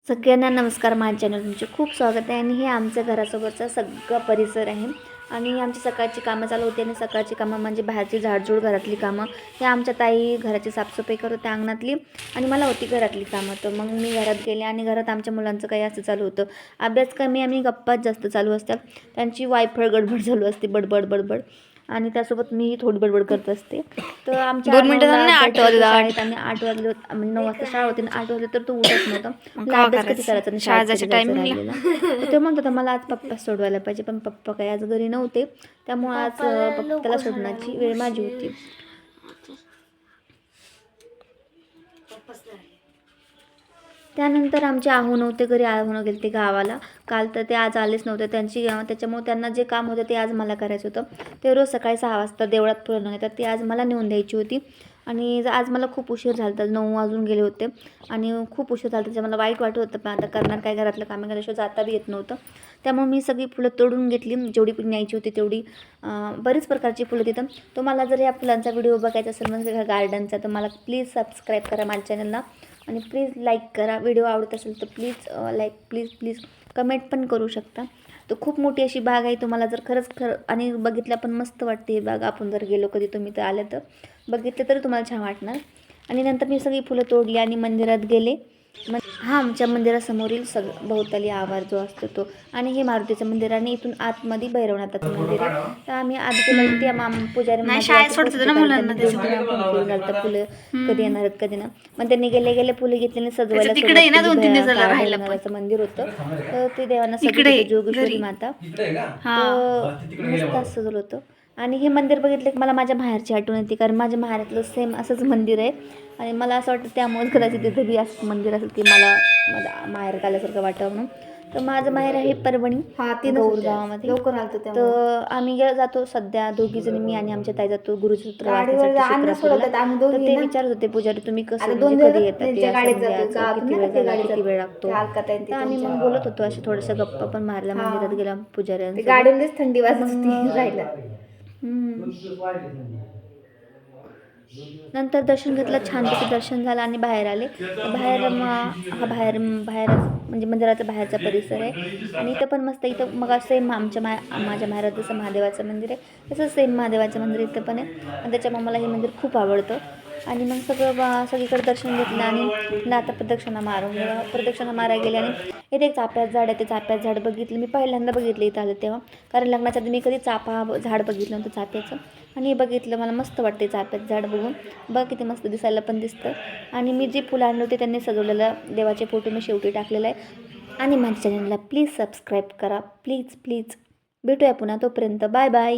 सगळ्यांना नमस्कार. माझ्या चॅनल तुमचे खूप स्वागत आहे. आणि हे आमच्या घरासोबतचा सगळा परिसर आहे. आणि आमची सकाळची कामं चालू होती. आणि सकाळची कामं म्हणजे बाहेरची झाडझूड, घरातली कामं. हे आमच्या ताई घराची साफसफाई करत होत्या अंगणातली, आणि मला होती घरातली कामं. तर मग मी घरात गेले, आणि घरात आमच्या मुलांचं काही असं चालू होतं. अभ्यास कमी आणि गप्पाच जास्त चालू असतात. त्यांची वायफळ गडबड चालू असते, बडबड बडबड. आणि त्यासोबत मी थोडी बडबड करत असते. तर आमच्या 2 मिनिटं झाले ना, 8 वाजले. शाळेत, आणि 8 वाजले म्हणजे 9 वाजता शाळा होती, आणि 8 वाजले तर तो उठत नव्हता. मला अभ्यास कधी करायचा आणि शाळेत कधी जायचं राहिलेला. तर ते म्हणत होता मला आज पप्पा सोडवायला पाहिजे, पण पप्पा काही आज घरी नव्हते. त्यामुळे आज त्याला सोडण्याची वेळ माझी होती. त्यानंतर आमचे आहू नव्हते घरी, आहून गेले ते गावाला काल, तर ते आज आलेच नव्हते. त्याच्यामुळे त्यांना जे काम होतं ते आज मला करायचं होतं. ते रोज सकाळी 6 वाजता देवळात फुलं येतात, ती आज मला नेऊन द्यायची होती. आणि आज मला खूप उशीर झाला होता, 9 वाजून गेले होते, आणि खूप उशीर झाला. त्याच्या मला वाईट वाटत होतं, पण आता करणार काय, घरातलं कामं केल्याशिवाय जाता बी येत नव्हतं. त्यामुळे मी सगळी फुलं तोडून घेतली, जेवढी न्यायची होती तेवढी. बरीच प्रकारची फुलं तिथं. तुम्हाला जर या फुलांचा व्हिडिओ बघायचा असेल म्हणजे गार्डनचा, तर मला प्लीज सबस्क्राईब करा माझ्या चॅनलला, आणि प्लीज लाईक करा. व्हिडिओ आवडत असेल तर प्लीज कमेंट पण करू शकता. तर खूप मोठी अशी बाग आहे. तुम्हाला जर खरंच आणि बघितल्या पण मस्त वाटते ही बाग. आपण जर गेलो कधी तुम्ही तर आल्या तर बघितलं तरी तुम्हाला छान वाटणार. आणि नंतर मी सगळी फुलं तोडली आणि मंदिरात गेले. हा आमच्या मंदिरासमोरील भोवताली आवार जो असतो तो. आणि हे मारुतीचं मंदिर, आणि इथून आतमध्ये भैरवनाथाचं मंदिर आहे. तर आम्ही आधी गेलो, ते पुजारी शाळेत सोडतात ना मुलांना, फुलं कधी येणार आहेत कधी ना. मग त्यांनी गेले फुलं घेतली आणि सजवायला तिकडे आहे ना, 2-3 दिवसाला राहायला पण. मंदिर होतं. तर ते देवांना सजवलं, जोगेश्वरी माता. तर मस्त सजवलं होतं. आणि हे मंदिर बघितलं की मला माझ्या माहेरची आठवण येते, कारण माझ्या माहेरातलं सेम असंच मंदिर आहे. आणि मला असं वाटतं त्यामुळे कदाचित तिथं बी असं मंदिर असेल की मला माझ्या माहेरात आल्यासारखं वाटावं म्हणून. तर माझं माहेर आहे परभणी, गौर गावामध्ये. तर आम्ही जातो सध्या दोघीजणी, मी आणि आमच्या ताई जातो गुरुसूत्र वाचण्यासाठी. तर ते विचारत होते पुजारी तुम्ही कसं कधी येतात, किती वेळ लागतो. तर आम्ही मग बोलत होतो असे थोडंसं गप्पा पण मारल्या मंदिरात गेला पुजाऱ्यांसोबत. गाडीवरच थंडी वाजत राहिला. नंतर दर्शन घेतलं, छानपैकी दर्शन झालं आणि बाहेर आले. बाहेर म्हणजे मंदिराचा बाहेरचा परिसर आहे. आणि इथं पण मस्त, इथं मग सेम माझ्या माहेरात जसं महादेवाचं मंदिर आहे तसं सेम महादेवाचं मंदिर इथं पण आहे. आणि त्याच्यामुळे मला हे मंदिर खूप आवडतं. आणि मग सगळीकडे दर्शन घेतलं, आणि आता प्रदक्षिणा मारायला गेले. आणि इथे एक चाफ्याचं झाड आहे, ते चाफ्याचं झाड बघितलं. मी पहिल्यांदा बघितलं इथं आलं तेव्हा, कारण लग्नाच्या आधी मी कधी चाफा झाड बघितलं नव्हतं चाफ्याचं. आणि हे बघितलं, मला मस्त वाटते चाफ्याचं झाड बघून. बघ किती मस्त दिसायला पण दिसतं. आणि मी जे फुलं आणले होते त्यांनी सजवलेलं देवाचे फोटो मी शेवटी टाकलेला आहे. आणि माझ्या चॅनलला प्लीज सबस्क्राईब करा, प्लीज. भेटूया पुन्हा, तोपर्यंत बाय बाय.